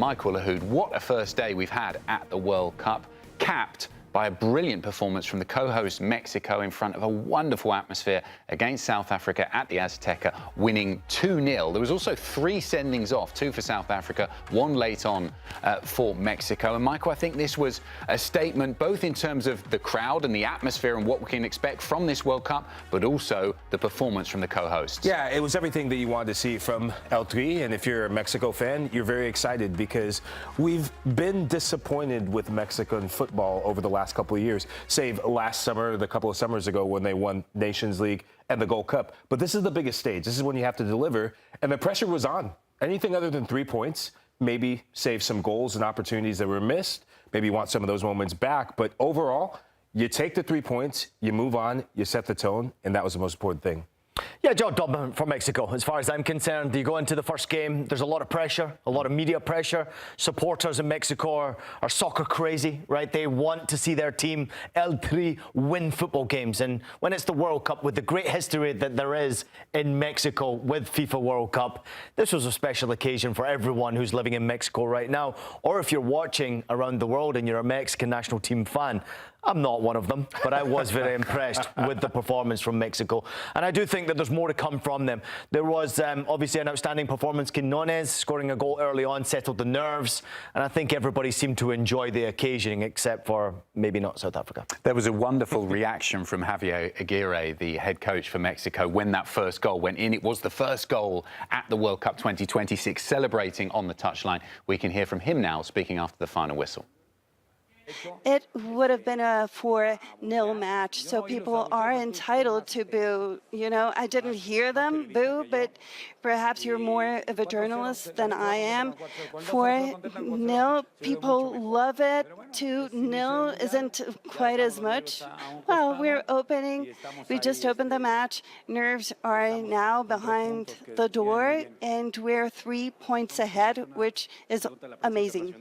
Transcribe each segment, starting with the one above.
Michael Lahoud, what a first day we've had at the World Cup, capped by a brilliant performance from the co-host Mexico in front of a wonderful atmosphere against South Africa at the Azteca, winning 2-0. There was also 3 sendings off, 2 for South Africa, 1 late on for Mexico. And Michael, I think this was a statement both in terms of the crowd and the atmosphere and what we can expect from this World Cup, but also the performance from the co-hosts. Yeah, it was everything that you wanted to see from El Tri. And if you're a Mexico fan, you're very excited because we've been disappointed with Mexican football over the last couple of years, save last summer, the couple of summers ago when they won Nations League and the Gold Cup. But this is the biggest stage. This is when you have to deliver. And the pressure was on. Anything other than 3 points, maybe save some goals and opportunities that were missed. Maybe you want some of those moments back. But overall, you take the 3 points, you move on, you set the tone, and that was the most important thing. Yeah, job done for Mexico. As far as I'm concerned, you go into the first game, there's a lot of pressure, a lot of media pressure. Supporters in Mexico are soccer crazy, right? They want to see their team, El Tri, win football games. And when it's the World Cup, with the great history that there is in Mexico with FIFA World Cup, this was a special occasion for everyone who's living in Mexico right now. Or if you're watching around the world and you're a Mexican national team fan, I'm not one of them, but I was very impressed with the performance from Mexico. And I do think that there's more to come from them. There was obviously an outstanding performance. Quinones scoring a goal early on settled the nerves. And I think everybody seemed to enjoy the occasion, except for maybe not South Africa. There was a wonderful reaction from Javier Aguirre, the head coach for Mexico, when that first goal went in. It was the first goal at the World Cup 2026, celebrating on the touchline. We can hear from him now, speaking after the final whistle. It would have been a 4-0 match, so people are entitled to boo. You know, I didn't hear them boo, but perhaps you're more of a journalist than I am. 4-0, people love it. 2-0 isn't quite as much. Well, we just opened the match. Nerves are now behind the door, and we're 3 points ahead, which is amazing.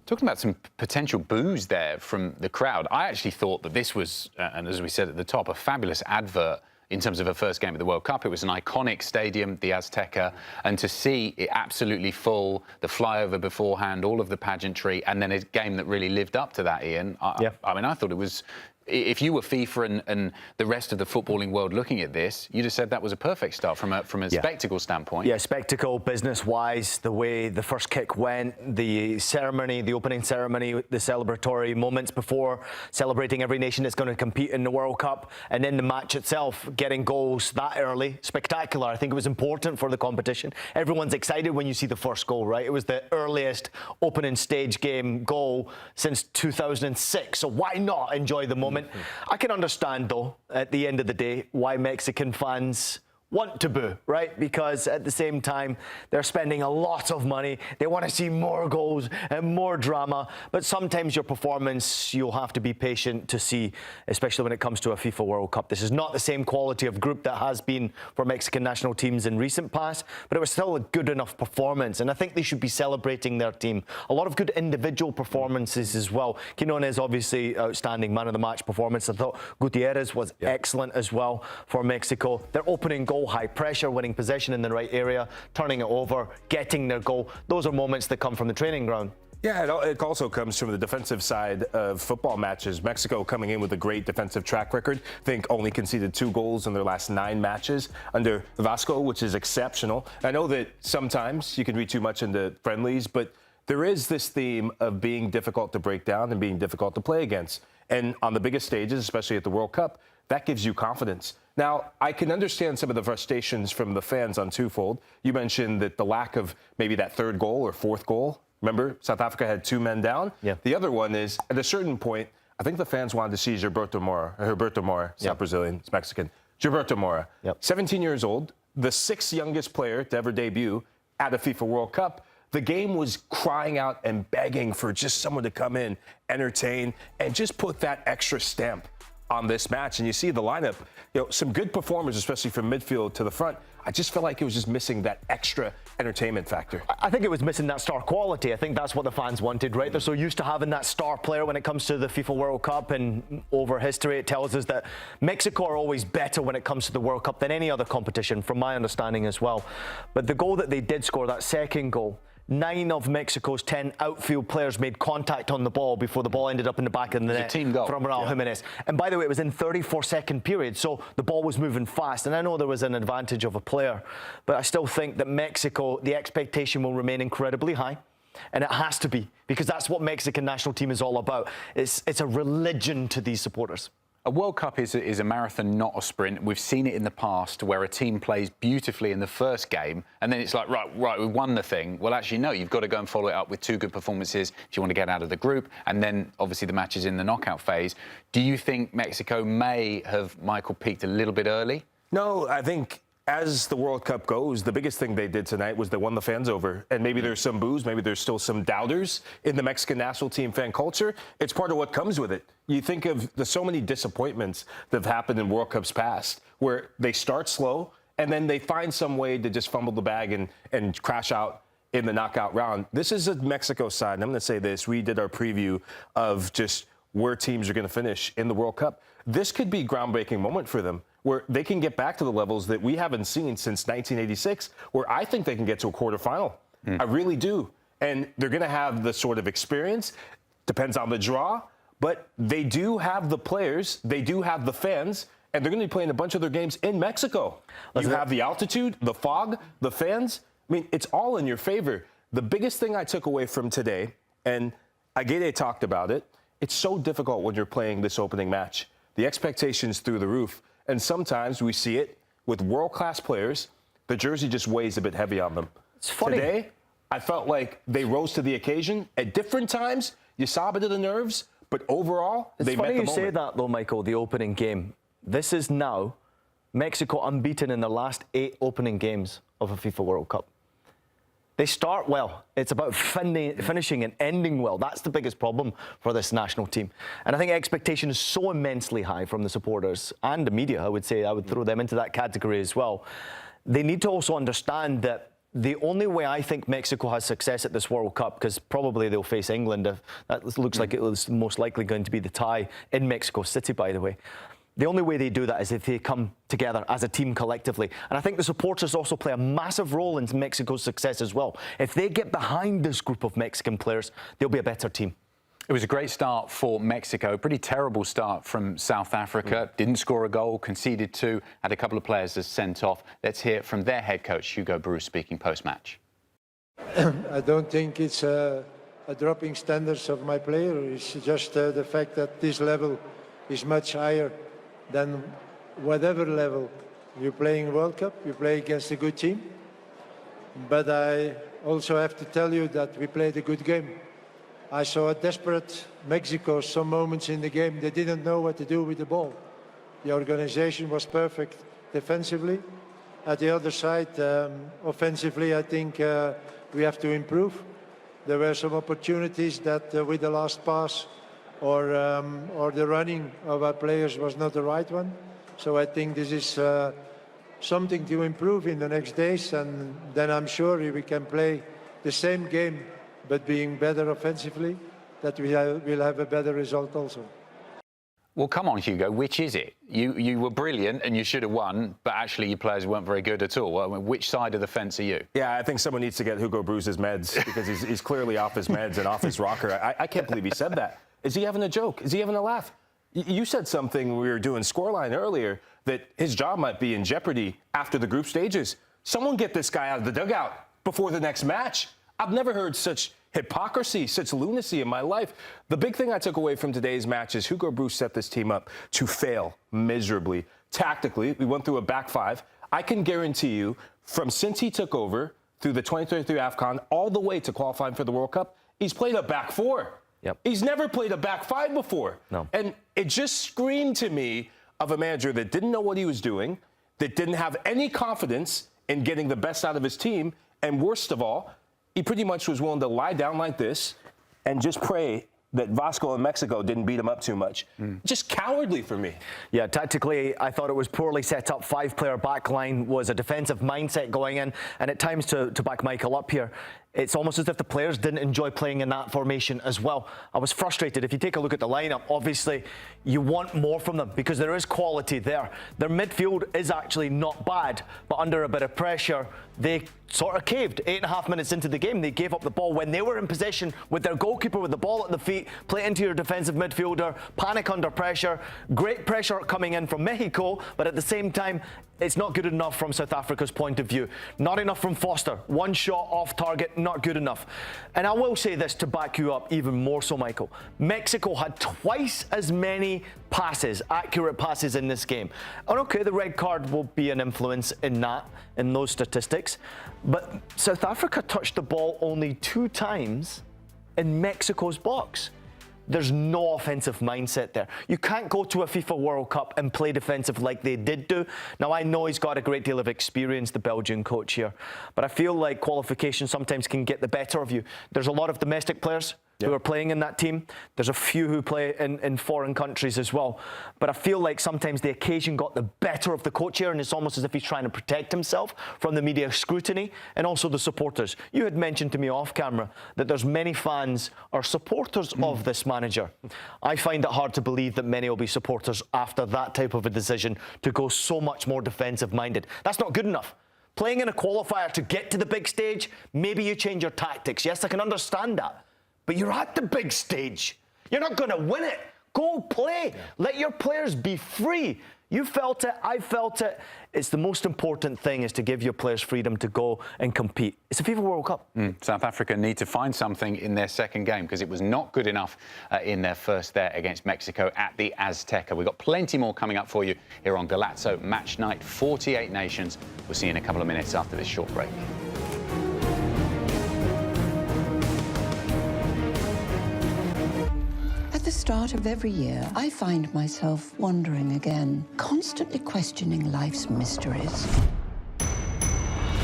Talking about some potential boos there from the crowd, I actually thought that this was, and as we said at the top, a fabulous advert in terms of a first game of the World Cup. It was an iconic stadium, the Azteca, and to see it absolutely full, the flyover beforehand, all of the pageantry, and then a game that really lived up to that, Ian. I mean, I thought it was... If you were FIFA and the rest of the footballing world looking at this, you'd have said that was a perfect start from a spectacle standpoint. Yeah, spectacle, business-wise, the way the first kick went, the ceremony, the opening ceremony, the celebratory moments before, celebrating every nation that's going to compete in the World Cup, and then the match itself, getting goals that early, spectacular. I think it was important for the competition. Everyone's excited when you see the first goal, right? It was the earliest opening stage game goal since 2006, so why not enjoy the moment? I can understand, though, at the end of the day, why Mexican fans want to boo, right? Because at the same time, they're spending a lot of money. They want to see more goals and more drama. But sometimes your performance, you'll have to be patient to see, especially when it comes to a FIFA World Cup. This is not the same quality of group that has been for Mexican national teams in recent past, but it was still a good enough performance. And I think they should be celebrating their team. A lot of good individual performances as well. Quinones, obviously, outstanding man of the match performance. I thought Gutierrez was excellent as well for Mexico. Their opening goal, high pressure, winning possession in the right area, turning it over, getting their goal. Those are moments that come from the training ground. Yeah, it also comes from the defensive side of football matches. Mexico coming in with a great defensive track record. I think only conceded 2 goals in their last 9 matches under Vasco, which is exceptional. I know that sometimes you can read too much into friendlies, but there is this theme of being difficult to break down and being difficult to play against. And on the biggest stages, especially at the World Cup, that gives you confidence. Now, I can understand some of the frustrations from the fans on twofold. You mentioned that the lack of maybe that 3rd goal or 4th goal. Remember, South Africa had 2 men down. Yeah. The other one is, at a certain point, I think the fans wanted to see Gilberto Mora, it's not Brazilian, it's Mexican. Gilberto Mora, 17 years old, the 6th youngest player to ever debut at a FIFA World Cup. The game was crying out and begging for just someone to come in, entertain, and just put that extra stamp on this match. And you see the lineup, some good performers, especially from midfield to the front. I just felt like it was just missing that extra entertainment factor. I think it was missing that star quality. I think that's what the fans wanted, right? They're so used to having that star player when it comes to the FIFA World Cup, and over history it tells us that Mexico are always better when it comes to the World Cup than any other competition, from my understanding as well. But the goal that they did score, that second goal, 9 of Mexico's 10 outfield players made contact on the ball before the ball ended up in the back of the net team goal. from Raul Jimenez. And by the way, it was in 34-second period, so the ball was moving fast. And I know there was an advantage of a player, but I still think that Mexico, the expectation will remain incredibly high. And it has to be, because that's what Mexican national team is all about. It's a religion to these supporters. A World Cup is a marathon, not a sprint. We've seen it in the past where a team plays beautifully in the first game and then it's like, right, we won the thing. Well, actually, no, you've got to go and follow it up with 2 good performances if you want to get out of the group. And then, obviously, the match is in the knockout phase. Do you think Mexico may have, Michael, peaked a little bit early? No, I think as the World Cup goes, the biggest thing they did tonight was they won the fans over. And maybe there's some boos, maybe there's still some doubters in the Mexican national team fan culture. It's part of what comes with it. You think of so many disappointments that have happened in World Cups past, where they start slow and then they find some way to just fumble the bag and crash out in the knockout round. This is a Mexico side, and I'm going to say this. We did our preview of just where teams are going to finish in the World Cup. This could be a groundbreaking moment for them, where they can get back to the levels that we haven't seen since 1986, where I think they can get to a quarterfinal. I really do. And they're going to have the sort of experience, depends on the draw, but they do have the players, they do have the fans, and they're going to be playing a bunch of their games in Mexico. You have the altitude, the fog, the fans. I mean, it's all in your favor. The biggest thing I took away from today, and Aguirre talked about it, it's so difficult when you're playing this opening match. The expectations through the roof. And sometimes we see it with world-class players. The jersey just weighs a bit heavy on them. It's funny. Today, I felt like they rose to the occasion. At different times, you saw a bit of the nerves, but overall, they met the moment. It's funny you say that, though, Michael, the opening game. This is now Mexico unbeaten in their last 8 opening games of a FIFA World Cup. They start well. It's about finishing and ending well. That's the biggest problem for this national team. And I think expectation is so immensely high from the supporters and the media, I would say. I would throw them into that category as well. They need to also understand that the only way I think Mexico has success at this World Cup, because probably they'll face England, that looks like it was most likely going to be the tie in Mexico City, by the way. The only way they do that is if they come together as a team collectively. And I think the supporters also play a massive role in Mexico's success as well. If they get behind this group of Mexican players, they'll be a better team. It was a great start for Mexico. Pretty terrible start from South Africa. Didn't score a goal, conceded 2, had a couple of players as sent off. Let's hear from their head coach, Hugo Broos, speaking post-match. I don't think it's a dropping standards of my player. It's just the fact that this level is much higher than whatever level you play in World Cup. You play against a good team. But I also have to tell you that we played a good game. I saw a desperate Mexico some moments in the game. They didn't know what to do with the ball. The organization was perfect defensively. At the other side, offensively, I think we have to improve. There were some opportunities that with the last pass or the running of our players was not the right one. So I think this is something to improve in the next days, and then I'm sure we can play the same game but being better offensively, that we'll have a better result also. Well, come on, Hugo, which is it? You were brilliant and you should have won, but actually your players weren't very good at all. I mean, which side of the fence are you? Yeah, I think someone needs to get Hugo Broos his meds, because he's clearly off his meds and off his rocker. I can't believe he said that. Is he having a joke? Is he having a laugh? You said something when we were doing Scoreline earlier, that his job might be in jeopardy after the group stages. Someone get this guy out of the dugout before the next match. I've never heard such hypocrisy, such lunacy in my life. The big thing I took away from today's match is Hugo Broos set this team up to fail miserably. Tactically, we went through a back 5. I can guarantee you, from since he took over through the 2023 AFCON all the way to qualifying for the World Cup, he's played a back 4. Yep. He's never played a back 5 before. No. And it just screamed to me of a manager that didn't know what he was doing, that didn't have any confidence in getting the best out of his team, and worst of all, he pretty much was willing to lie down like this and just pray that Vasco and Mexico didn't beat him up too much. Just cowardly for me. Yeah, tactically, I thought it was poorly set up. 5-player back line was a defensive mindset going in. And at times, to back Michael up here, It's almost as if the players didn't enjoy playing in that formation as well. I was frustrated. If you take a look at the lineup, obviously you want more from them because there is quality there. Their midfield is actually not bad, but under a bit of pressure, they sort of caved. 8.5 minutes into the game, they gave up the ball when they were in possession with their goalkeeper with the ball at the feet, play into your defensive midfielder, panic under pressure, great pressure coming in from Mexico, but at the same time, it's not good enough from South Africa's point of view. Not enough from Foster. One shot off target, not good enough. And I will say this to back you up even more so, Michael. Mexico had twice as many passes, accurate passes in this game. And okay, the red card will be an influence in that, in those statistics. But South Africa touched the ball only 2 times in Mexico's box. There's no offensive mindset there. You can't go to a FIFA World Cup and play defensive like they did do. Now, I know he's got a great deal of experience, the Belgian coach here, but I feel like qualification sometimes can get the better of you. There's a lot of domestic players who are playing in that team. There's a few who play in foreign countries as well. But I feel like sometimes the occasion got the better of the coach here, and it's almost as if he's trying to protect himself from the media scrutiny and also the supporters. You had mentioned to me off camera that there's many fans or supporters of this manager. I find it hard to believe that many will be supporters after that type of a decision to go so much more defensive-minded. That's not good enough. Playing in a qualifier to get to the big stage, maybe you change your tactics. Yes, I can understand that. But you're at the big stage. You're not going to win it. Go play. Yeah. Let your players be free. You felt it. I felt it. It's the most important thing is to give your players freedom to go and compete. It's a FIFA World Cup. South Africa need to find something in their second game because it was not good enough in their first there against Mexico at the Azteca. We've got plenty more coming up for you here on Golazo Match Night. 48 nations. We'll see you in a couple of minutes after this short break. At the start of every year, I find myself wondering again, constantly questioning life's mysteries.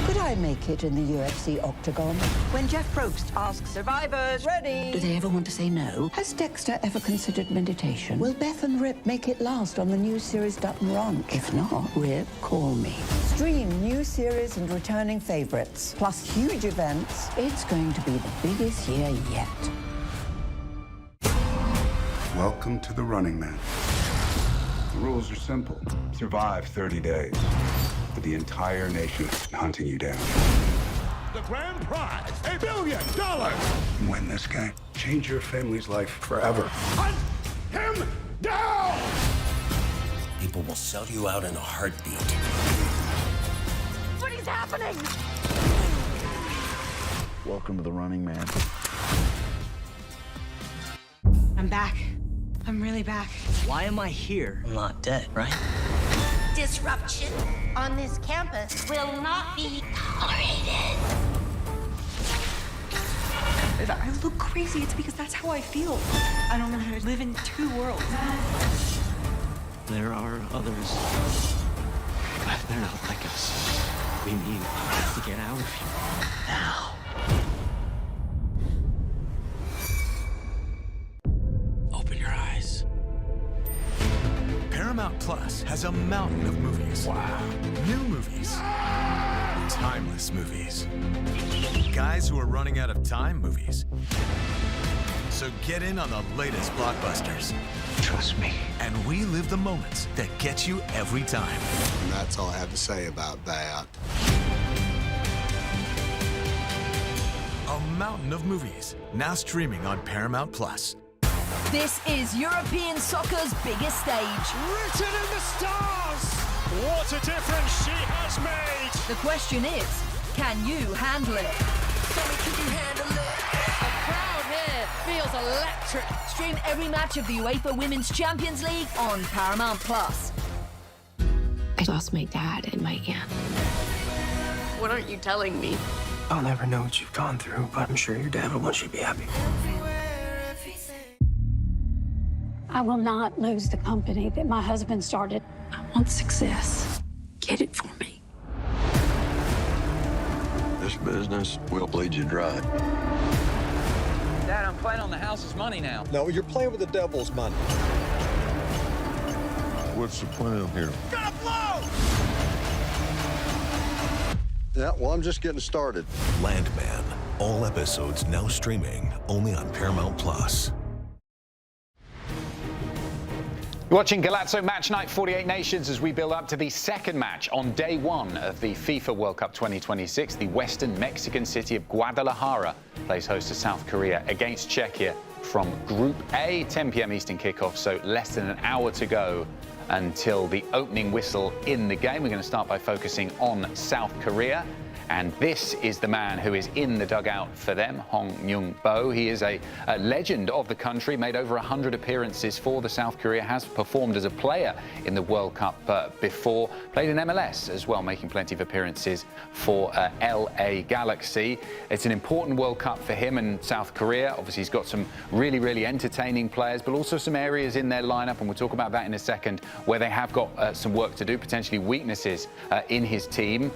Could I make it in the UFC octagon? When Jeff Probst asks survivors, ready? Do they ever want to say no? Has Dexter ever considered meditation? Will Beth and Rip make it last on the new series Dutton Ranch? If not, Rip, call me. Stream new series and returning favorites, plus huge events. It's going to be the biggest year yet. Welcome to the Running Man. The rules are simple. Survive 30 days with the entire nation hunting you down. The grand prize, $1 billion! Win this game. Change your family's life forever. Hunt him down! People will sell you out in a heartbeat. What is happening? Welcome to the Running Man. I'm back. I'm really back. Why am I here? I'm not dead, right? Disruption on this campus will not be tolerated. If I look crazy, it's because that's how I feel. I don't know how to live in 2 worlds. There are others. But they're not like us. We need to get out of here. Now. Open your eyes. Paramount Plus has a mountain of movies. Wow. New movies. Timeless movies. Guys who are running out of time movies. So get in on the latest blockbusters. Trust me. And we live the moments that get you every time. And that's all I have to say about that. A mountain of movies, now streaming on Paramount Plus. This is European soccer's biggest stage. Written in the stars! What a difference she has made! The question is, can you handle it? Can you handle it? The crowd here feels electric. Stream every match of the UEFA Women's Champions League on Paramount Plus. I lost my dad and my aunt. What aren't you telling me? I'll never know what you've gone through, but I'm sure your dad will want you to be happy. I will not lose the company that my husband started. I want success. Get it for me. This business will bleed you dry. Dad, I'm playing on the house's money now. No, you're playing with the devil's money. What's the plan here? Gotta blow! Yeah, well, I'm just getting started. Landman, All episodes now streaming only on Paramount Plus. You're watching Golazo Matchnight 48 Nations as we build up to the second match on day one of the FIFA World Cup 2026. The western Mexican city of Guadalajara plays host to South Korea against Czechia from Group A, 10 p.m. Eastern kickoff, so less than an hour to go until the opening whistle in the game. We're going to start by focusing on South Korea. And this is the man who is in the dugout for them, Hong Myung-bo. He is a legend of the country, made over 100 appearances for the South Korea, has performed as a player in the World Cup before, played in MLS as well, making plenty of appearances for LA Galaxy. It's an important World Cup for him and South Korea. Obviously, he's got some really, really entertaining players, but also some areas in their lineup, and we'll talk about that in a second, where they have got some work to do, potentially weaknesses in his team.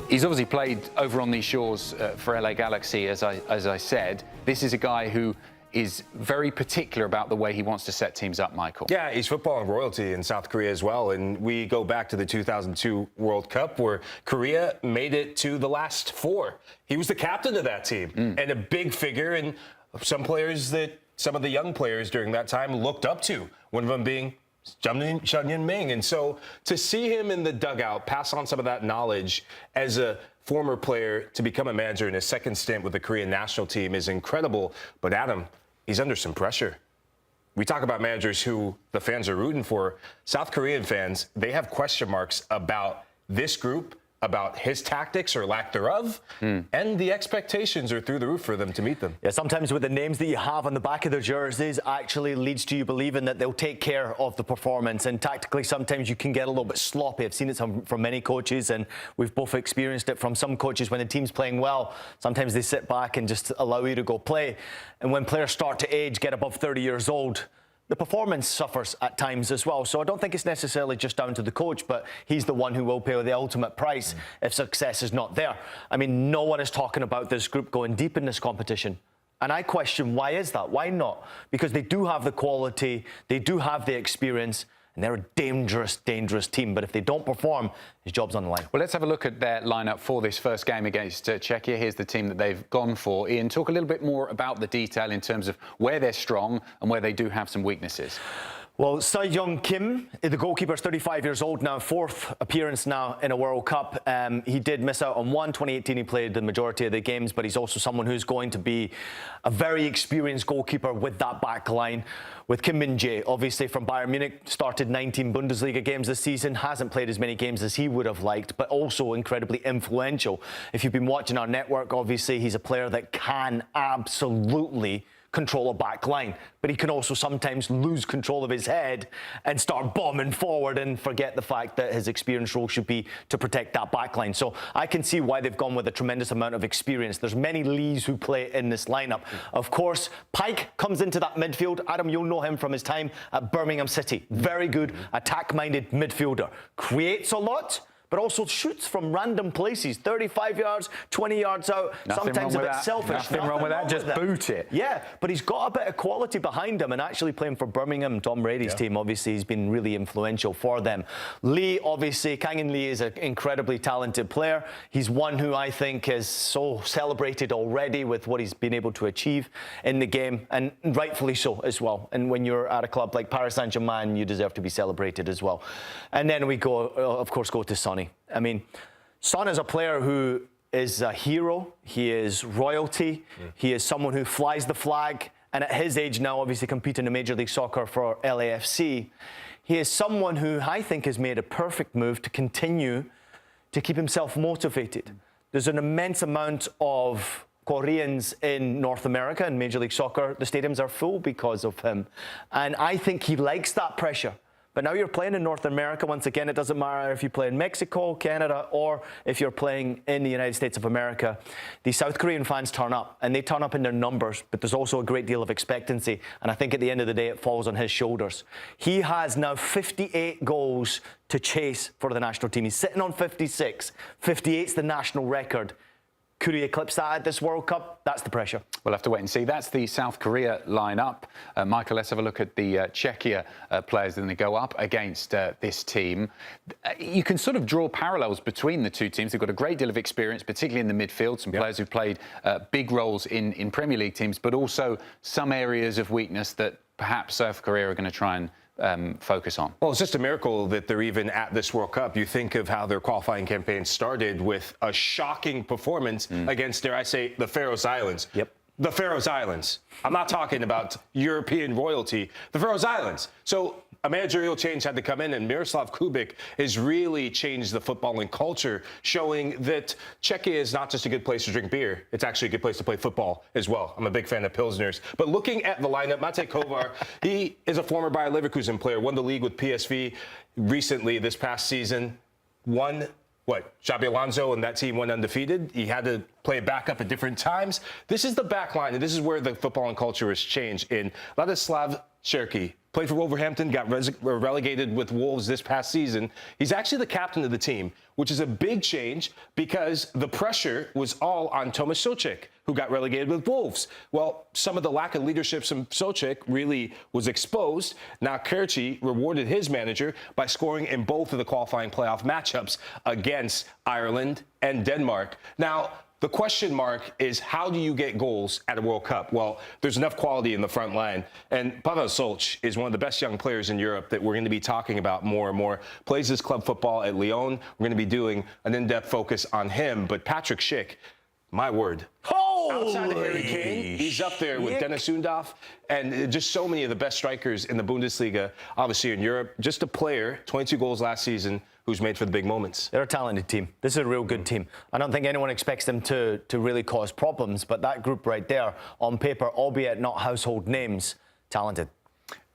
He's obviously played over on these shores for LA Galaxy, as I said. This is a guy who is very particular about the way he wants to set teams up, Michael. Yeah, he's football royalty in South Korea as well. And we go back to the 2002 World Cup where Korea made it to the last four. He was the captain of that team and a big figure, and some players that some of the young players during that time looked up to, one of them being Sun Yun-ming. And so to see him in the dugout pass on some of that knowledge as a former player to become a manager in his second stint with the Korean national team is incredible. But Adam, he's under some pressure. We talk about managers who the fans are rooting for. South Korean fans, they have question marks about this group, about his tactics or lack thereof, and the expectations are through the roof for them to meet them. Yeah, sometimes with the names that you have on the back of their jerseys actually leads to you believing that they'll take care of the performance, and tactically sometimes you can get a little bit sloppy. I've seen it from many coaches, and we've both experienced it from some coaches. When the team's playing well, sometimes they sit back and just allow you to go play, and when players start to age, get above 30 years old, the performance suffers at times as well. So I don't think it's necessarily just down to the coach, but he's the one who will pay the ultimate price if success is not there. I mean, no one is talking about this group going deep in this competition. And I question, why is that? Why not? Because they do have the quality, they do have the experience, and they're a dangerous, dangerous team. But if they don't perform, his job's on the line. Well, let's have a look at their lineup for this first game against Czechia. Here's the team that they've gone for. Ian, talk a little bit more about the detail in terms of where they're strong and where they do have some weaknesses. Well, Seo-young Kim, the goalkeeper, is 35 years old now, fourth appearance now in a World Cup. He did miss out on one. 2018, he played the majority of the games, but he's also someone who's going to be a very experienced goalkeeper with that back line. With Kim Min-jae, obviously from Bayern Munich, started 19 Bundesliga games this season, hasn't played as many games as he would have liked, but also incredibly influential. If you've been watching our network, obviously he's a player that can absolutely control a back line, but he can also sometimes lose control of his head and start bombing forward and forget the fact that his experience role should be to protect that back line. So I can see why they've gone with a tremendous amount of experience. There's many Lees who play in this lineup. Of course, Pike comes into that midfield. Adam, you'll know him from his time at Birmingham City. Very good, attack-minded midfielder. Creates a lot, but also shoots from random places, 35 yards, 20 yards out, sometimes a bit selfish. Nothing wrong with that, just boot it. Yeah, but he's got a bit of quality behind him, and actually playing for Birmingham, Tom Brady's team, obviously he's been really influential for them. Lee, obviously, Kang-in Lee is an incredibly talented player. He's one who I think is so celebrated already with what he's been able to achieve in the game, and rightfully so as well. And when you're at a club like Paris Saint-Germain, you deserve to be celebrated as well. And then we go, of course, go to Sonny. I mean, Son is a player who is a hero. He is royalty. He is someone who flies the flag. And at his age now, obviously competing in Major League Soccer for LAFC, he is someone who I think has made a perfect move to continue to keep himself motivated. There's an immense amount of Koreans in North America in Major League Soccer. The stadiums are full because of him. And I think he likes that pressure. But now you're playing in North America. Once again, it doesn't matter if you play in Mexico, Canada, or if you're playing in the United States of America. The South Korean fans turn up, and they turn up in their numbers, but there's also a great deal of expectancy. And I think at the end of the day, it falls on his shoulders. He has now 58 goals to chase for the national team. He's sitting on 56. 58's the national record. Could he eclipse that at this World Cup? That's the pressure. We'll have to wait and see. That's the South Korea lineup. Michael, let's have a look at the Czechia players when they go up against this team. You can sort of draw parallels between the two teams. They've got a great deal of experience, particularly in the midfield, some players who've played big roles in Premier League teams, but also some areas of weakness that perhaps South Korea are going to try and focus on. Well, it's just a miracle that they're even at this World Cup. You think of how their qualifying campaign started with a shocking performance against, dare I say, the Faroe Islands. Yep. The Faroe Islands. I'm not talking about European royalty. The Faroe Islands. So a managerial change had to come in, and Miroslav Kubik has really changed the footballing culture, showing that Czechia is not just a good place to drink beer. It's actually a good place to play football as well. I'm a big fan of Pilsners. But looking at the lineup, Mate Kovar, he is a former Bayer Leverkusen player, won the league with PSV recently this past season, won Xabi Alonso and that team went undefeated. He had to play backup at different times. This is the back line, and this is where the footballing culture has changed. In Ladislav Cherky, played for Wolverhampton, got relegated with Wolves this past season. He's actually the captain of the team, which is a big change because the pressure was all on Tomas Souček, who got relegated with Wolves. Well, some of the lack of leadership from Souček really was exposed. Now Cherky rewarded his manager by scoring in both of the qualifying playoff matchups against Ireland and Denmark. Now, the question mark is, how do you get goals at a World Cup? Well, there's enough quality in the front line. And Pavel Souček is one of the best young players in Europe that we're going to be talking about more and more. Plays his club football at Lyon. We're going to be doing an in-depth focus on him. But Patrick Schick, my word. Outside of Harry Kane, he's up there with Dennis Undav and just so many of the best strikers in the Bundesliga, obviously in Europe. Just a player, 22 goals last season, who's made for the big moments. They're a talented team. This is a real good team. I don't think anyone expects them to really cause problems, but that group right there, on paper, albeit not household names, talented.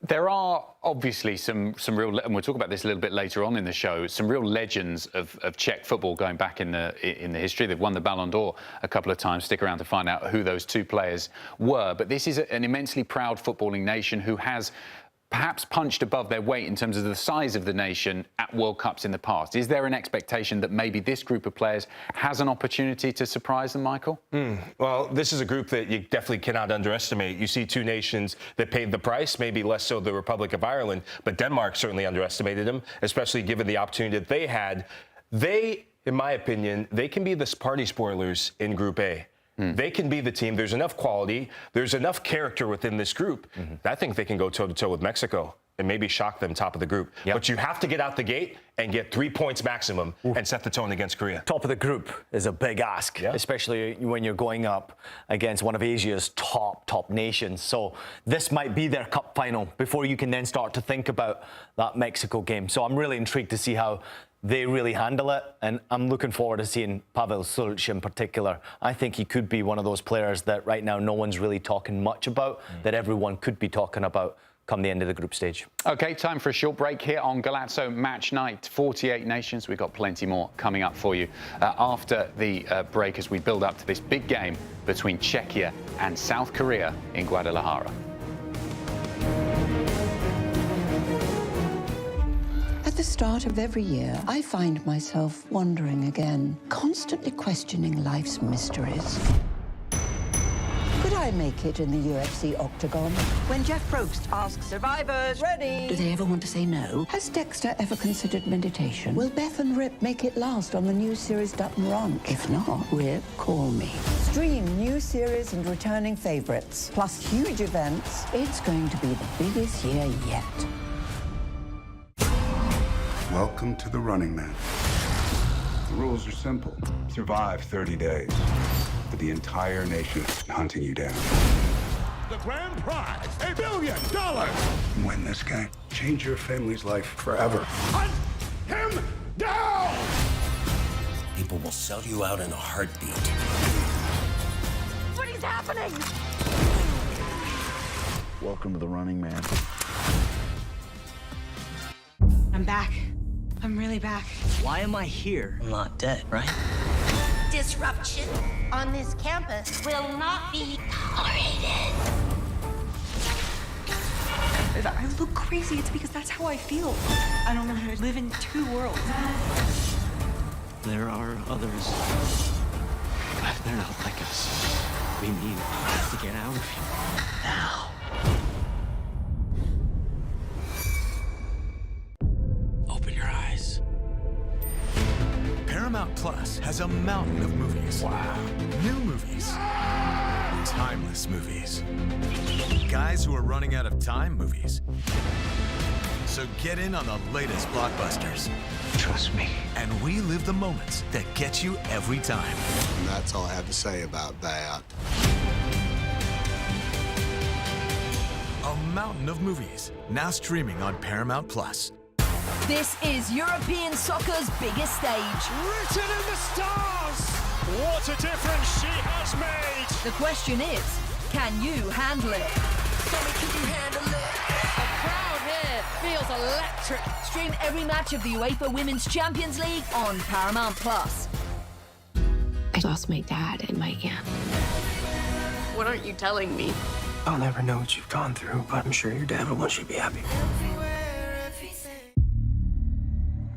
There are obviously some real, and we'll talk about this a little bit later on in the show, some real legends of Czech football going back in the history. They've won the Ballon d'Or a couple of times. Stick around to find out who those two players were. But this is an immensely proud footballing nation who has perhaps punched above their weight in terms of the size of the nation at World Cups in the past. Is there an expectation that maybe this group of players has an opportunity to surprise them, Michael? Well, this is a group that you definitely cannot underestimate. You see two nations that paid the price, maybe less so the Republic of Ireland, but Denmark certainly underestimated them, especially given the opportunity that they had. They, in my opinion, they can be the party spoilers in Group A. They can be the team. There's enough quality. There's enough character within this group. I think they can go toe-to-toe with Mexico and maybe shock them top of the group. But you have to get out the gate and get 3 points maximum and set the tone against Korea. Top of the group is a big ask, especially when you're going up against one of Asia's top nations. So this might be their cup final before you can then start to think about that Mexico game. So I'm really intrigued to see how they really handle it, and I'm looking forward to seeing Pavel Souček in particular. I think he could be one of those players that right now no one's really talking much about, that everyone could be talking about come the end of the group stage. OK, time for a short break here on Golazo Matchnight. 48 nations. We've got plenty more coming up for you after the break as we build up to this big game between Czechia and South Korea in Guadalajara. At the start of every year, I find myself wondering again, constantly questioning life's mysteries. Could I make it in the UFC octagon? When Jeff Probst asks survivors, ready? Do they ever want to say no? Has Dexter ever considered meditation? Will Beth and Rip make it last on the new series Dutton Ranch? If not, Rip, call me. Stream new series and returning favorites, plus huge events. It's going to be the biggest year yet. Welcome to the Running Man. The rules are simple. Survive 30 days, but the entire nation is hunting you down. The grand prize, $1 billion! Win this game. Change your family's life forever. Hunt him down! People will sell you out in a heartbeat. What is happening? Welcome to the Running Man. I'm back. I'm really back. Why am I here? I'm not dead, right? Disruption on this campus will not be tolerated. If I look crazy, it's because that's how I feel. I don't know how to live in two worlds. There are others. They're not like us. We need to get out of here now. Open your eyes. Paramount Plus has a mountain of movies. Wow. New movies. Timeless movies. Guys who are running out of time movies. So get in on the latest blockbusters. Trust me. And we live the moments that get you every time. And that's all I have to say about that. A mountain of movies, now streaming on Paramount Plus. This is European soccer's biggest stage. Written in the stars! What a difference she has made! The question is, can you handle it? Can you handle it? The crowd here feels electric. Stream every match of the UEFA Women's Champions League on Paramount Plus. I lost my dad in my camp. What aren't you telling me? I'll never know what you've gone through, but I'm sure your dad will want you to be happy.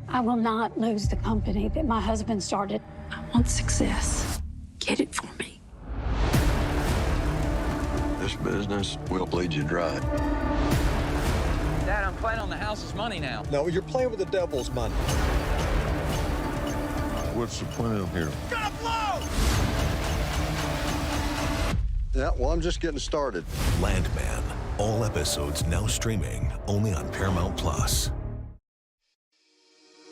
I will not lose the company that my husband started. I want success. Get it for me. This business will bleed you dry. Dad, I'm playing on the house's money now. No, you're playing with the devil's money. What's the plan here? Gotta blow! Yeah, well, I'm just getting started. Landman. All episodes now streaming only on Paramount Plus.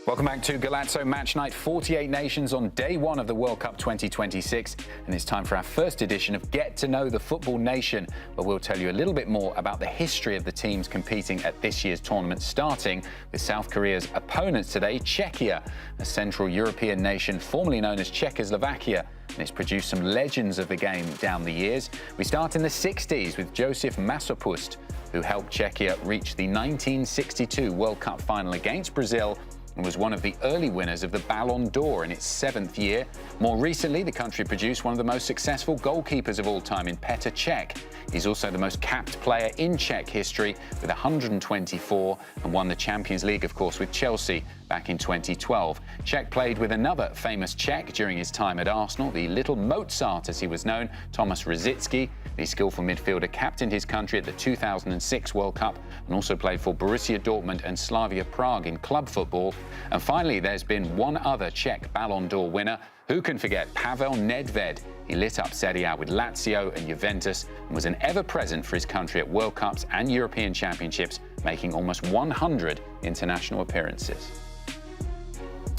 Welcome back to Golazo Matchnight. 48 nations on day one of the World Cup 2026. And it's time for our first edition of Get to Know the Football Nation, where we'll tell you a little bit more about the history of the teams competing at this year's tournament, starting with South Korea's opponents today, Czechia, a Central European nation formerly known as Czechoslovakia. And it's produced some legends of the game down the years. We start in the 60s with Josef Masopust, who helped Czechia reach the 1962 World Cup final against Brazil, and was one of the early winners of the Ballon d'Or in its 7th year. More recently, the country produced one of the most successful goalkeepers of all time in Petr Cech. He's also the most capped player in Czech history with 124, and won the Champions League, of course, with Chelsea back in 2012. Cech played with another famous Czech during his time at Arsenal, the Little Mozart as he was known, Tomáš Rosický. The skillful midfielder captained his country at the 2006 World Cup and also played for Borussia Dortmund and Slavia Prague in club football. And finally, there's been one other Czech Ballon d'Or winner. Who can forget Pavel Nedved? He lit up Serie A with Lazio and Juventus and was an ever-present for his country at World Cups and European Championships, making almost 100 international appearances.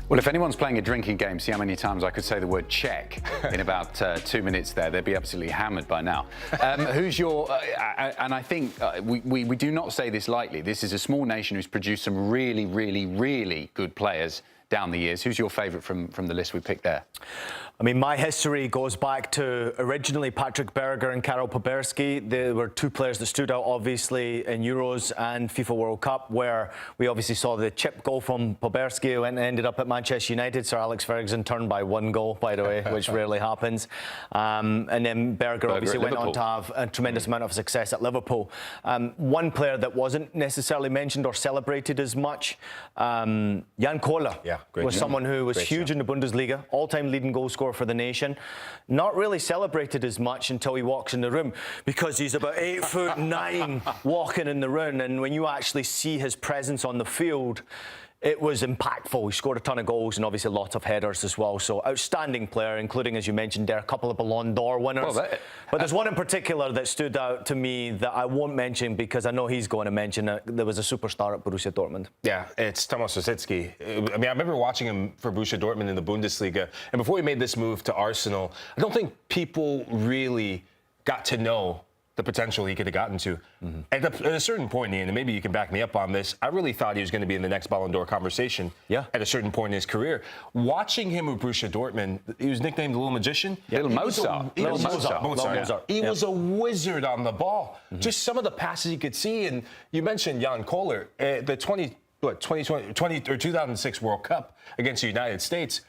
Well, if anyone's playing a drinking game, see how many times I could say the word Czech in about 2 minutes there. They'd be absolutely hammered by now. Who's your... and I think we do not say this lightly. This is a small nation who's produced some really, really, really good players down the years. Who's your favourite from the list we picked there? I mean, my history goes back to originally Patrick Berger and Karol Poberski. There were two players that stood out, obviously, in Euros and FIFA World Cup, where we obviously saw the chip goal from Poberski who ended up at Manchester United. Sir Alex Ferguson turned by 1 goal, by the way, which rarely happens. And then Berger obviously went on to have a tremendous amount of success at Liverpool. One player that wasn't necessarily mentioned or celebrated as much, Jan Koller, was someone who was huge in the Bundesliga, all-time leading goal scorer for the nation. Not really celebrated as much until he walks in the room, because he's about 8'9" walking in the room, and when you actually see his presence on the field, it was impactful. He scored a ton of goals and obviously lots of headers as well. So outstanding player, including, as you mentioned there, a couple of Ballon d'Or winners. Well, but there's one in particular that stood out to me that I won't mention because I know he's going to mention it. There was a superstar at Borussia Dortmund. Yeah, it's Tomáš Rosický. I mean, I remember watching him for Borussia Dortmund in the Bundesliga. And before he made this move to Arsenal, I don't think people really got to know the potential he could have gotten to. At a certain point, Ian, and maybe you can back me up on this, I really thought he was going to be in the next Ballon d'Or conversation at a certain point in his career. Watching him with Borussia Dortmund, he was nicknamed the Little Magician. Little Mozart. He was a wizard on the ball. Just some of the passes he could see. And you mentioned Jan Koller, the 2006 World Cup against the United States.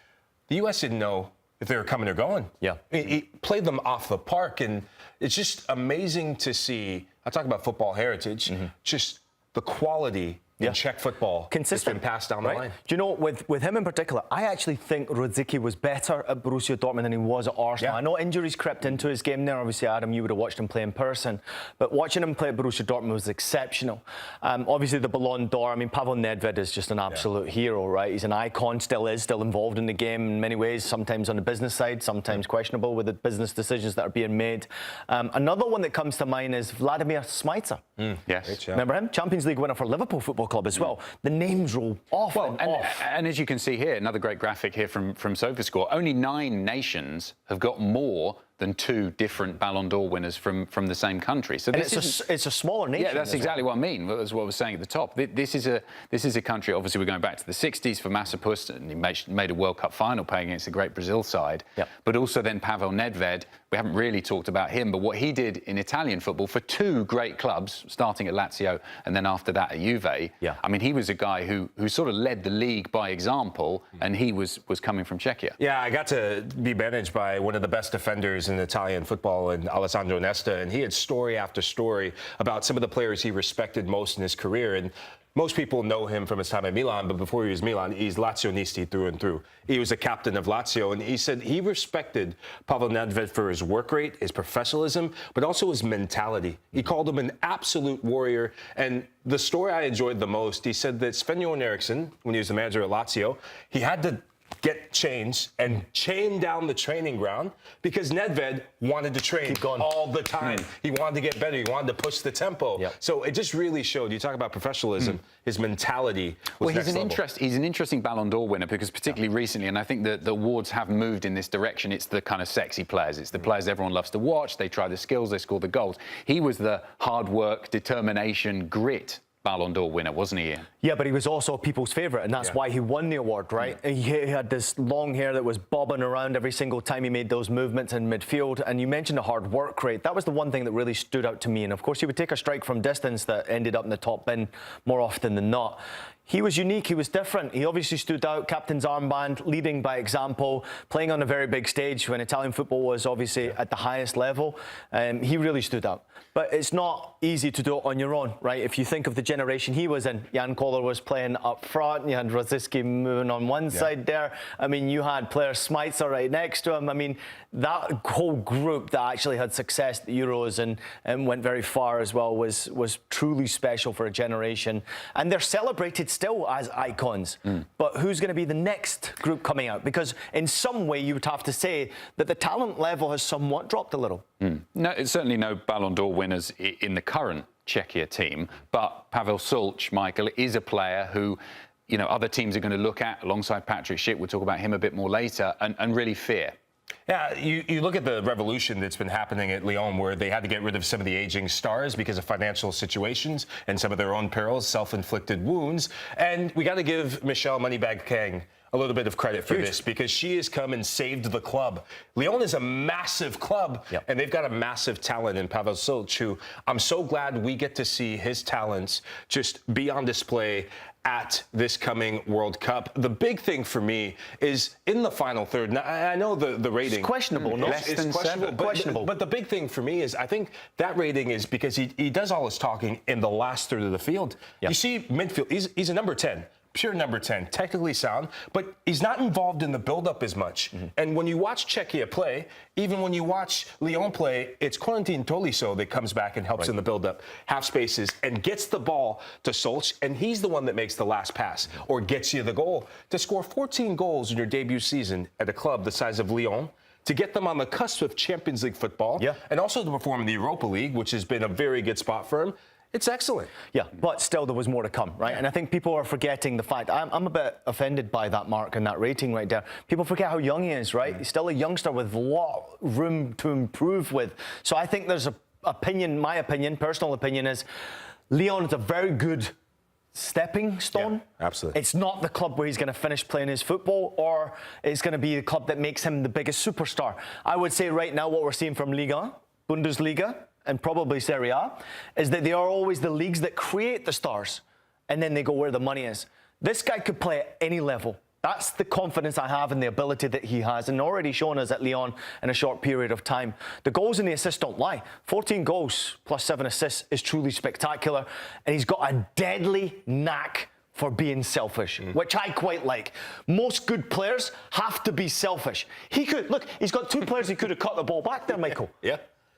The U.S. didn't know if they were coming or going. He played them off the park, and it's just amazing to see. I talk about football heritage, just the quality in Czech football. Consistent. It's been passed down the line. Do you know, with him in particular, I actually think Rosicky was better at Borussia Dortmund than he was at Arsenal. I know injuries crept into his game there. Obviously, Adam, you would have watched him play in person. But watching him play at Borussia Dortmund was exceptional. Obviously, the Ballon d'Or, I mean, Pavel Nedved is just an absolute hero, right? He's an icon, still involved in the game in many ways, sometimes on the business side, sometimes questionable with the business decisions that are being made. Another one that comes to mind is Vladimir Smicer. Yes. Remember him? Champions League winner for Liverpool Football Club as well. The names roll off and as you can see here, another great graphic here from SofaScore, only 9 nations have got more than 2 different Ballon d'Or winners from the same country. So and it's a smaller nation. Yeah, that's exactly what I mean. That's what I was saying at the top. This is a country. Obviously, we're going back to the '60s for Masopust, and he made a World Cup final playing against a great Brazil side. But also then Pavel Nedved. We haven't really talked about him, but what he did in Italian football for 2 great clubs, starting at Lazio and then after that at Juve. I mean, he was a guy who sort of led the league by example, and he was coming from Czechia. Yeah, I got to be managed by one of the best defenders in Italian football, and Alessandro Nesta, and he had story after story about some of the players he respected most in his career. And most people know him from his time at Milan, but before he was Milan, he's Lazionisti through and through. He was the captain of Lazio, and he said he respected Pavel Nedved for his work rate, his professionalism, but also his mentality. He called him an absolute warrior. And the story I enjoyed the most, he said that Sven-Göran Eriksson, when he was the manager at Lazio, he had to get changed and chain down the training ground because Nedved wanted to train all the time. He wanted to get better. He wanted to push the tempo. So it just really showed. You talk about professionalism. His mentality was he's an interesting Ballon d'Or winner because particularly recently, and I think that the awards have moved in this direction. It's the kind of sexy players. It's the players everyone loves to watch. They try the skills. They score the goals. He was the hard work, determination, grit Ballon d'Or winner, wasn't he, Ian? Yeah, but he was also people's favourite, and that's why he won the award, right? He had this long hair that was bobbing around every single time he made those movements in midfield. And you mentioned the hard work rate. That was the one thing that really stood out to me. And of course, he would take a strike from distance that ended up in the top bin more often than not. He was unique, he was different. He obviously stood out, captain's armband, leading by example, playing on a very big stage when Italian football was obviously at the highest level. He really stood out. But it's not easy to do it on your own, right? If you think of the generation he was in, Jan Koller was playing up front, you had Rosicky moving on one side there. I mean, you had player Smicer right next to him. I mean, that whole group that actually had success at the Euros and went very far as well was truly special for a generation. And they're celebrated still as icons. But who's going to be the next group coming out? Because in some way you would have to say that the talent level has somewhat dropped a little. No, it's certainly no Ballon d'Or winners in the current Czechia team, but Pavel Sulch, Michael, is a player who, you know, other teams are going to look at alongside Patrick Schick. We'll talk about him a bit more later, and really fear. Yeah, you look at the revolution that's been happening at Lyon, where they had to get rid of some of the aging stars because of financial situations and some of their own perils, self-inflicted wounds. And we got to give Michelle Moneybag Kang a little bit of credit for this because she has come and saved the club. Lyon is a massive club, and they've got a massive talent in Pavel Sulch, who I'm so glad we get to see his talents just be on display at this coming World Cup. The big thing for me is in the final third. Now, I know the rating. It's questionable, no? It's questionable. But the big thing for me is I think that rating is because he does all his talking in the last third of the field. You see midfield, he's a number 10. Pure number 10, technically sound, but he's not involved in the build-up as much. And when you watch Czechia play, even when you watch Lyon play, it's Corentin Tolisso that comes back and helps in the build-up, half spaces, and gets the ball to Sulch, and he's the one that makes the last pass or gets you the goal. To score 14 goals in your debut season at a club the size of Lyon, to get them on the cusp of Champions League football, and also to perform in the Europa League, which has been a very good spot for him, it's excellent. Yeah, but still there was more to come, right? And I think people are forgetting the fact, I'm a bit offended by that mark and that rating right there. People forget how young he is, right? He's still a youngster with a lot of room to improve with. So I think there's my opinion, personal opinion is, Lyon is a very good stepping stone. Absolutely. It's not the club where he's going to finish playing his football, or it's going to be the club that makes him the biggest superstar. I would say right now what we're seeing from Liga, Bundesliga, and probably Serie A, is that they are always the leagues that create the stars, and then they go where the money is. This guy could play at any level, That's the confidence I have in the ability that he has, and already shown us at Lyon in a short period of time. The goals and the assists don't lie. 14 goals plus 7 assists is truly spectacular, and he's got a deadly knack for being selfish, which I quite like. Most good players have to be selfish. He could, look, he's got 2 players he could have cut the ball back there, Michael. Yeah.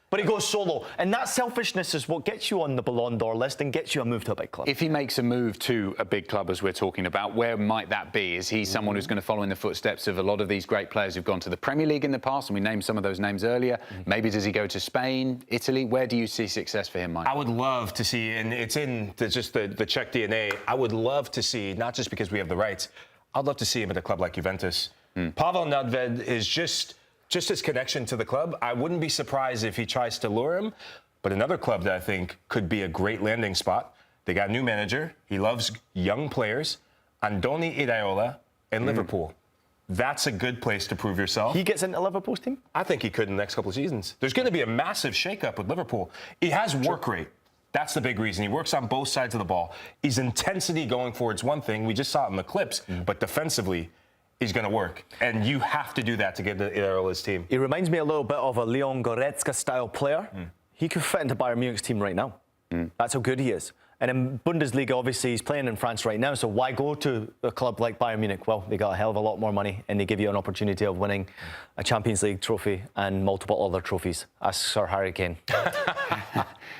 But he goes solo, and that selfishness is what gets you on the Ballon d'Or list and gets you a move to a big club. If he makes a move to a big club, as we're talking about, where might that be? Is he someone who's going to follow in the footsteps of a lot of these great players who've gone to the Premier League in the past, and we named some of those names earlier? Maybe does he go to Spain, Italy? Where do you see success for him, Mike? I would love to see, and it's in just the Czech DNA, I would love to see, not just because we have the rights, I'd love to see him at a club like Juventus. Pavel Nedved is just his connection to the club. I wouldn't be surprised if he tries to lure him. But another club that I think could be a great landing spot, they got a new manager. He loves young players. Andoni Iraola in Liverpool. That's a good place to prove yourself. He gets into Liverpool's team? I think he could in the next couple of seasons. There's going to be a massive shakeup with Liverpool. He has work rate. That's the big reason. He works on both sides of the ball. His intensity going forward's one thing. We just saw it in the clips. But defensively, he's going to work. And you have to do that to get to Iraola's team. He reminds me a little bit of a Leon Goretzka-style player. He could fit into Bayern Munich's team right now. That's how good he is. And in Bundesliga, obviously, he's playing in France right now, so why go to a club like Bayern Munich? Well, they got a hell of a lot more money, and they give you an opportunity of winning a Champions League trophy and multiple other trophies. Ask Sir Harry Kane.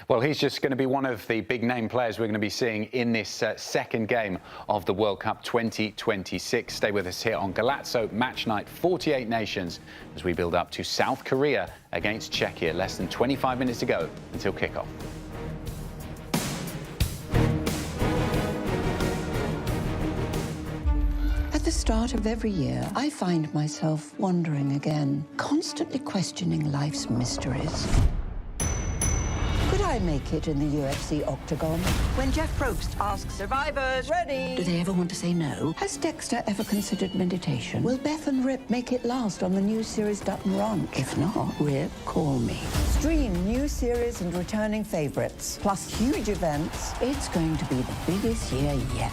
Well, he's just going to be one of the big-name players we're going to be seeing in this second game of the World Cup 2026. Stay with us here on Golazo Match Night, 48 nations, as we build up to South Korea against Czechia. Less than 25 minutes to go until kickoff. At the start of every year, I find myself wondering again, constantly questioning life's mysteries. Could I make it in the UFC octagon? When Jeff Probst asks survivors, ready? Do they ever want to say no? Has Dexter ever considered meditation? Will Beth and Rip make it last on the new series Dutton Ranch? If not, Rip, call me. Stream new series and returning favorites, plus huge events. It's going to be the biggest year yet.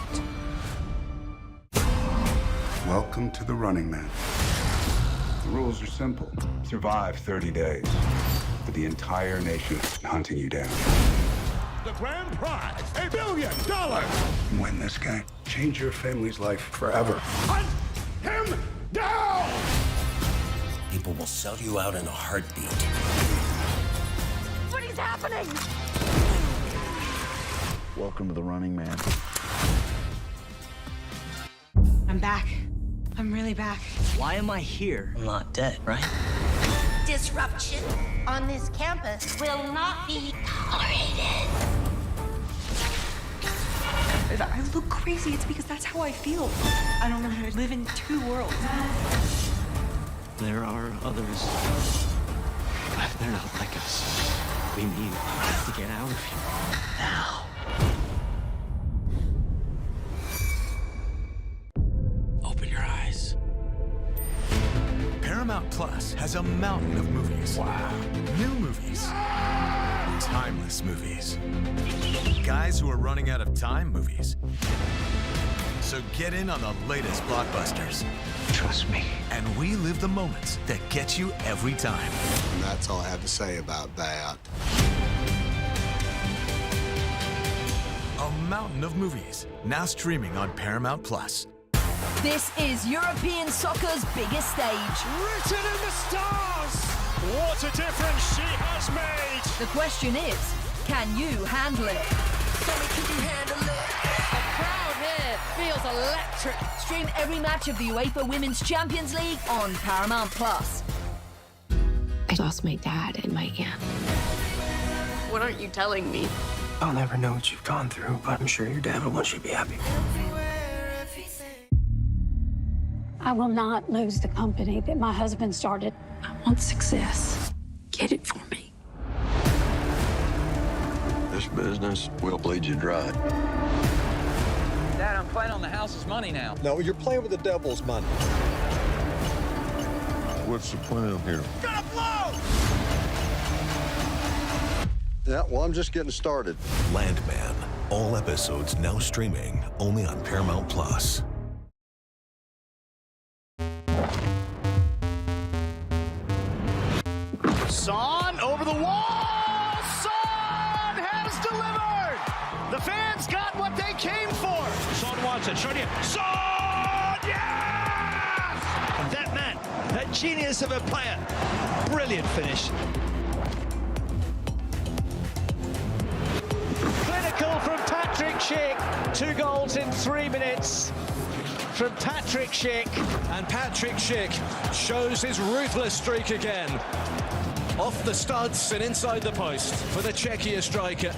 Welcome to the Running Man. The rules are simple. Survive 30 days. But the entire nation is hunting you down. The grand prize, $1 billion. Win this game. Change your family's life forever. Hunt him down! People will sell you out in a heartbeat. What is happening? Welcome to the Running Man. I'm back. I'm really back. Why am I here? I'm not dead, right? Disruption on this campus will not be tolerated. I look crazy. It's because that's how I feel. I don't know how to live in 2 worlds. There are others. But they're not like us. We need to get out of here now. Open your eyes. Paramount Plus has a mountain of movies. Wow. New movies. Timeless movies. Guys who are running out of time movies. So get in on the latest blockbusters. Trust me. And we live the moments that get you every time. And that's all I have to say about that. A mountain of movies, now streaming on Paramount Plus. This is European soccer's biggest stage. Written in the stars! What a difference she has made! The question is, can you handle it? Can you handle it? The crowd here feels electric. Stream every match of the UEFA Women's Champions League on Paramount Plus. I lost my dad and my aunt. What aren't you telling me? I'll never know what you've gone through, but I'm sure your dad will want you to be happy. I will not lose the company that my husband started. I want success. Get it for me. This business will bleed you dry. Dad, I'm playing on the house's money now. No, you're playing with the devil's money. What's the plan here? Gonna blow! Yeah, well, I'm just getting started. Landman. All episodes now streaming only on Paramount Plus. Johnson, showing you. Son! Yes! And that man, that genius of a player. Brilliant finish. Clinical from Patrick Schick. 2 goals in 3 minutes from Patrick Schick. And Patrick Schick shows his ruthless streak again. Off the studs and inside the post for the Czechia striker.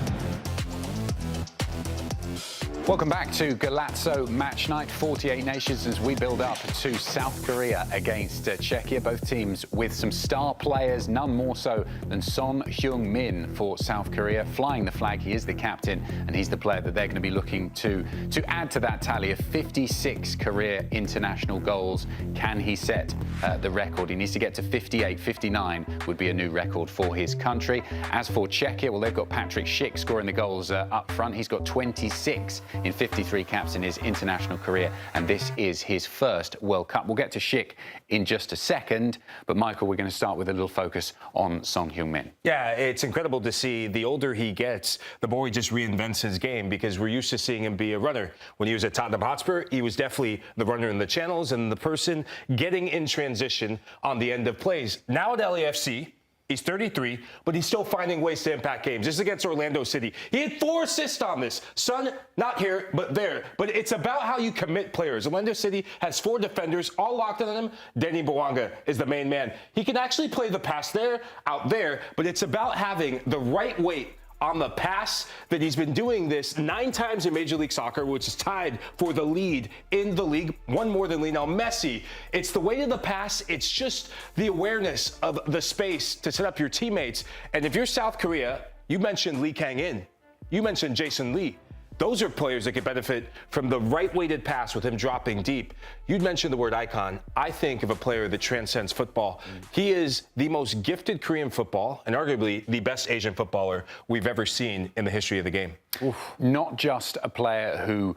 Welcome back to Golazo Matchnight, 48 nations as we build up to South Korea against Czechia. Both teams with some star players, none more so than Son Heung-min for South Korea, flying the flag. He is the captain, and he's the player that they're going to be looking to add to that tally of 56 career international goals. Can he set the record? He needs to get to 58. 59 would be a new record for his country. As for Czechia, well, they've got Patrick Schick scoring the goals up front. He's got 26 in 53 caps in his international career, and this is his first World Cup. We'll get to Schick in just a second, but Michael, we're going to start with a little focus on Son Heung-min. Yeah, it's incredible to see the older he gets, the more he just reinvents his game, because we're used to seeing him be a runner. When he was at Tottenham Hotspur, he was definitely the runner in the channels and the person getting in transition on the end of plays. Now at LAFC, he's 33, but he's still finding ways to impact games. This is against Orlando City. He had 4 assists on this. Son, not here, but there. But it's about how you commit players. Orlando City has 4 defenders, all locked on him. Denny Bouanga is the main man. He can actually play the pass there, out there, but it's about having the right weight on the pass. That he's been doing this 9 times in Major League Soccer, which is tied for the lead in the league, 1 more than Lionel Messi. It's the weight of the pass. It's just the awareness of the space to set up your teammates. And if you're South Korea, you mentioned Lee Kang-in, you mentioned Jason Lee. Those are players that could benefit from the right-weighted pass with him dropping deep. You'd mentioned the word icon. I think of a player that transcends football. He is the most gifted Korean football and arguably the best Asian footballer we've ever seen in the history of the game. Oof. Not just a player who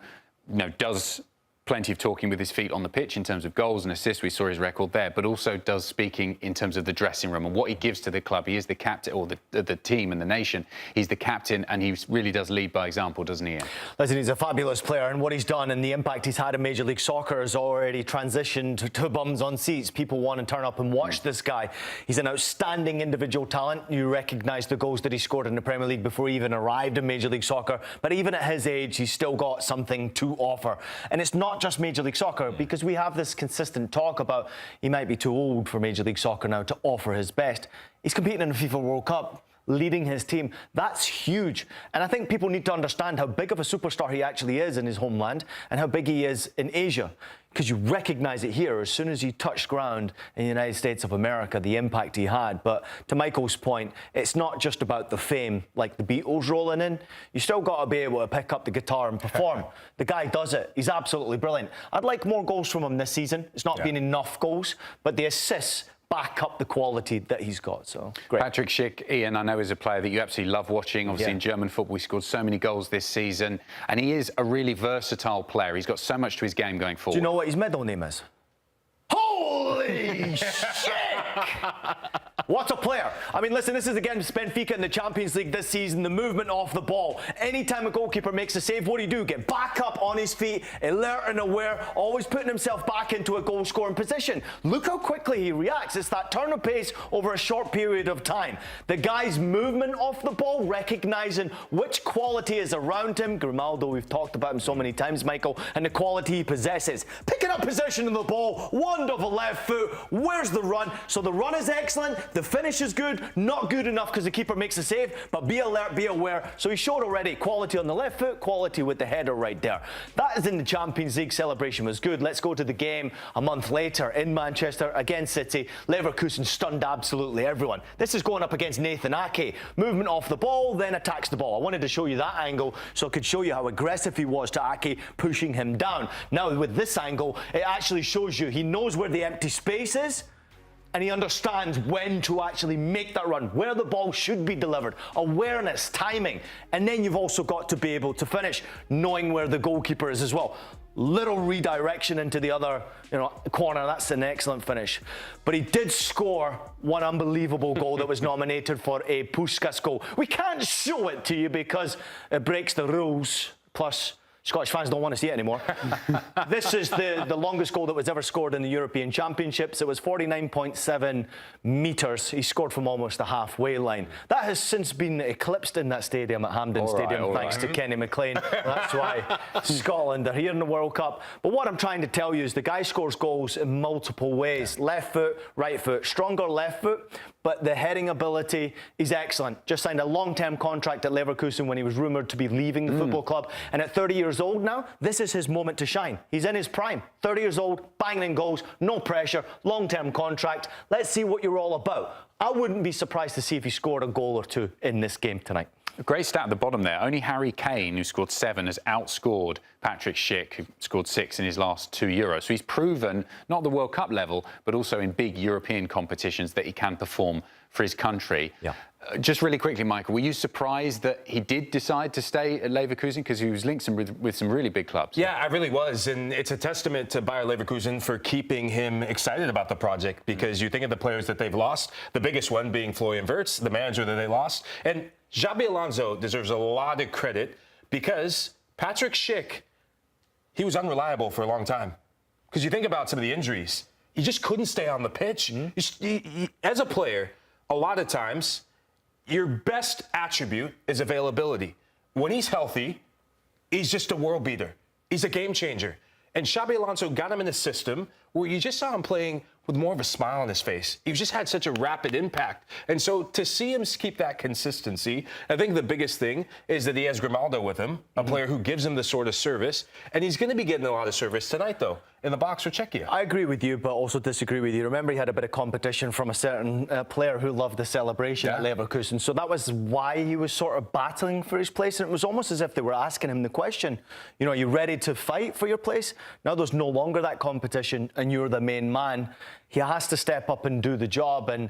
does plenty of talking with his feet on the pitch in terms of goals and assists. We saw his record there, but also does speaking in terms of the dressing room and what he gives to the club. He is the captain, or the team and the nation. He's the captain, and he really does lead by example, doesn't he, Ian? Listen, he's a fabulous player, and what he's done and the impact he's had in Major League Soccer has already transitioned to bums on seats. People want to turn up and watch this guy. He's an outstanding individual talent. You recognise the goals that he scored in the Premier League before he even arrived in Major League Soccer. But even at his age, he's still got something to offer. And it's not just Major League Soccer, because we have this consistent talk about he might be too old for Major League Soccer now to offer his best. He's competing in the FIFA World Cup, leading his team. That's huge. And I think people need to understand how big of a superstar he actually is in his homeland and how big he is in Asia, because you recognise it here as soon as he touched ground in the United States of America, the impact he had. But to Michael's point, it's not just about the fame like the Beatles rolling in. You still got to be able to pick up the guitar and perform. The guy does it. He's absolutely brilliant. I'd like more goals from him this season. It's not been enough goals, but the assists back up the quality that he's got. So great. Patrick Schick, Ian, I know is a player that you absolutely love watching. Obviously, in German football, he scored so many goals this season, and he is a really versatile player. He's got so much to his game going forward. Do you know what his middle name is? Holy shit! What a player. I mean, listen, this is against Benfica in the Champions League this season. The movement off the ball. Anytime a goalkeeper makes a save, what do? Get back up on his feet, alert and aware, always putting himself back into a goal-scoring position. Look how quickly he reacts. It's that turn of pace over a short period of time. The guy's movement off the ball, recognising which quality is around him. Grimaldo, we've talked about him so many times, Michael, and the quality he possesses. Picking up possession of the ball, wonderful left foot. Where's the run? So the run is excellent. The finish is good, not good enough because the keeper makes a save, but be alert, be aware. So he showed already quality on the left foot, quality with the header right there. That is in the Champions League. Celebration was good. Let's go to the game a month later in Manchester against City. Leverkusen stunned absolutely everyone. This is going up against Nathan Ake. Movement off the ball, then attacks the ball. I wanted to show you that angle so I could show you how aggressive he was to Ake, pushing him down. Now with this angle, it actually shows you he knows where the empty space is, and he understands when to actually make that run, where the ball should be delivered, awareness, timing, and then you've also got to be able to finish, knowing where the goalkeeper is as well. Little redirection into the other corner. That's an excellent finish. But he did score one unbelievable goal that was nominated for a Puskás goal. We can't show it to you because it breaks the rules. Plus, Scottish fans don't want to see it anymore. This is the longest goal that was ever scored in the European Championships. It was 49.7 metres. He scored from almost the halfway line. That has since been eclipsed in that stadium at Hampden Stadium, thanks to Kenny McLean. That's why Scotland are here in the World Cup. But what I'm trying to tell you is the guy scores goals in multiple ways. Left foot, right foot, stronger left foot, but the heading ability is excellent. Just signed a long-term contract at Leverkusen when he was rumoured to be leaving the football club. And at 30 years old now, this is his moment to shine. He's in his prime. 30 years old, banging in goals, no pressure, long-term contract. Let's see what you're all about. I wouldn't be surprised to see if he scored a goal or two in this game tonight. A great stat at the bottom there. Only Harry Kane, who scored 7, has outscored Patrick Schick, who scored 6 in his last 2 Euros. So he's proven, not the World Cup level, but also in big European competitions, that he can perform for his country. Yeah. Just really quickly, Michael, were you surprised that he did decide to stay at Leverkusen? Because he was linked with some really big clubs. Yeah, I really was. And it's a testament to Bayer Leverkusen for keeping him excited about the project, because you think of the players that they've lost, the biggest one being Florian Wirtz, the manager that they lost. And Xabi Alonso deserves a lot of credit, because Patrick Schick, he was unreliable for a long time. Because you think about some of the injuries, he just couldn't stay on the pitch. As a player, a lot of times, your best attribute is availability. When he's healthy, he's just a world beater. He's a game changer. And Xabi Alonso got him in a system where you just saw him playing with more of a smile on his face. He just had such a rapid impact. And so to see him keep that consistency, I think the biggest thing is that he has Grimaldo with him, a player who gives him the sort of service. And he's going to be getting a lot of service tonight, though, in the box for Czechia. I agree with you, but also disagree with you. Remember, he had a bit of competition from a certain player who loved the celebration at Leverkusen. So that was why he was sort of battling for his place. And it was almost as if they were asking him the question, you know, are you ready to fight for your place? Now there's no longer that competition and you're the main man. He has to step up and do the job. And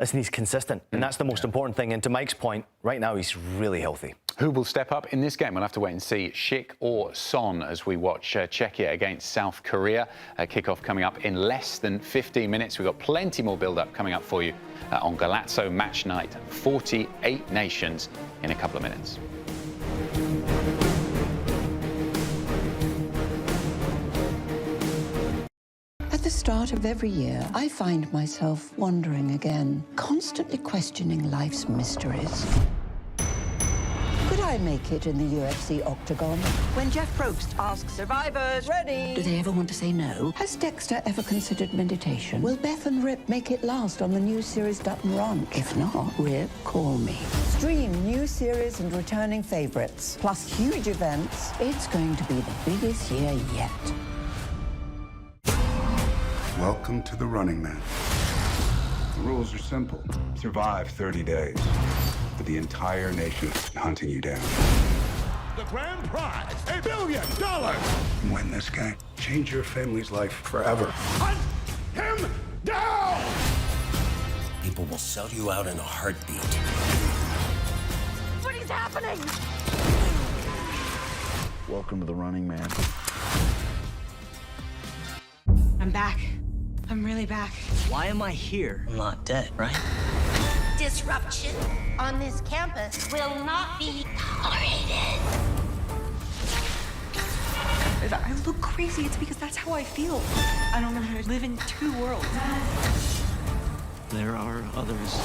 listen, he's consistent. And that's the most important thing. And to Mike's point, right now he's really healthy. Who will step up in this game? We'll have to wait and see. Schick or Son as we watch Czechia against South Korea. Kickoff coming up in less than 15 minutes. We've got plenty more build-up coming up for you on Golazo Matchnight. 48 nations in a couple of minutes. At the start of every year, I find myself wondering again, constantly questioning life's mysteries. Could I make it in the UFC octagon? When Jeff Probst asks survivors, ready? Do they ever want to say no? Has Dexter ever considered meditation? Will Beth and Rip make it last on the new series Dutton Ranch? If not, Rip, call me. Stream new series and returning favorites, plus huge events. It's going to be the biggest year yet. Welcome to the Running Man. The rules are simple. Survive 30 days. But the entire nation is hunting you down. The grand prize, $1 billion. Win this game. Change your family's life forever. Hunt him down! People will sell you out in a heartbeat. What is happening? Welcome to the Running Man. I'm back. I'm really back. Why am I here? I'm not dead, right? Disruption on this campus will not be tolerated. If I look crazy, it's because that's how I feel. I don't know how to live in two worlds. There are others.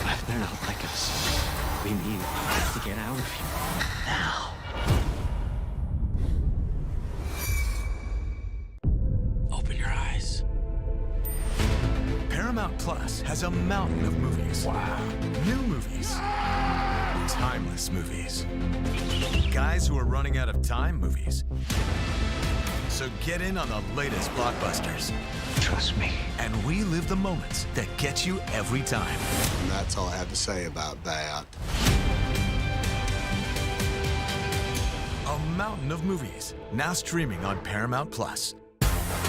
But they're not like us. We need to get out of here. Now. Open your eyes. Paramount Plus has a mountain of movies. Wow. New movies. Timeless movies. Guys who are running out of time movies. So get in on the latest blockbusters. Trust me. And we live the moments that get you every time. And that's all I have to say about that. A mountain of movies, now streaming on Paramount Plus.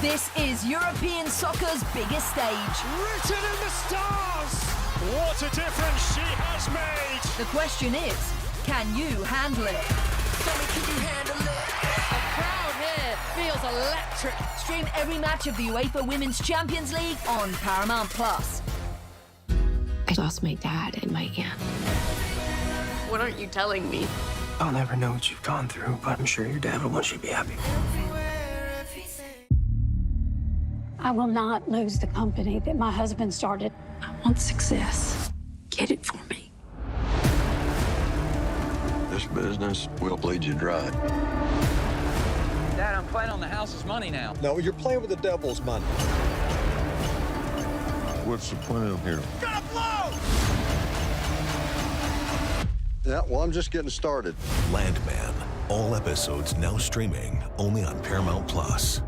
This is European soccer's biggest stage. Written in the stars! What a difference she has made! The question is, can you handle it? Tell me, can you handle it? The crowd here feels electric. Stream every match of the UEFA Women's Champions League on Paramount Plus. I lost my dad in my camp. What aren't you telling me? I'll never know what you've gone through, but I'm sure your dad will want you to be happy. I will not lose the company that my husband started. I want success. Get it for me. This business will bleed you dry. Dad, I'm playing on the house's money now. No, you're playing with the devil's money. What's the plan here? Gotta blow! Yeah, well, I'm just getting started. Landman. All episodes now streaming only on Paramount Plus.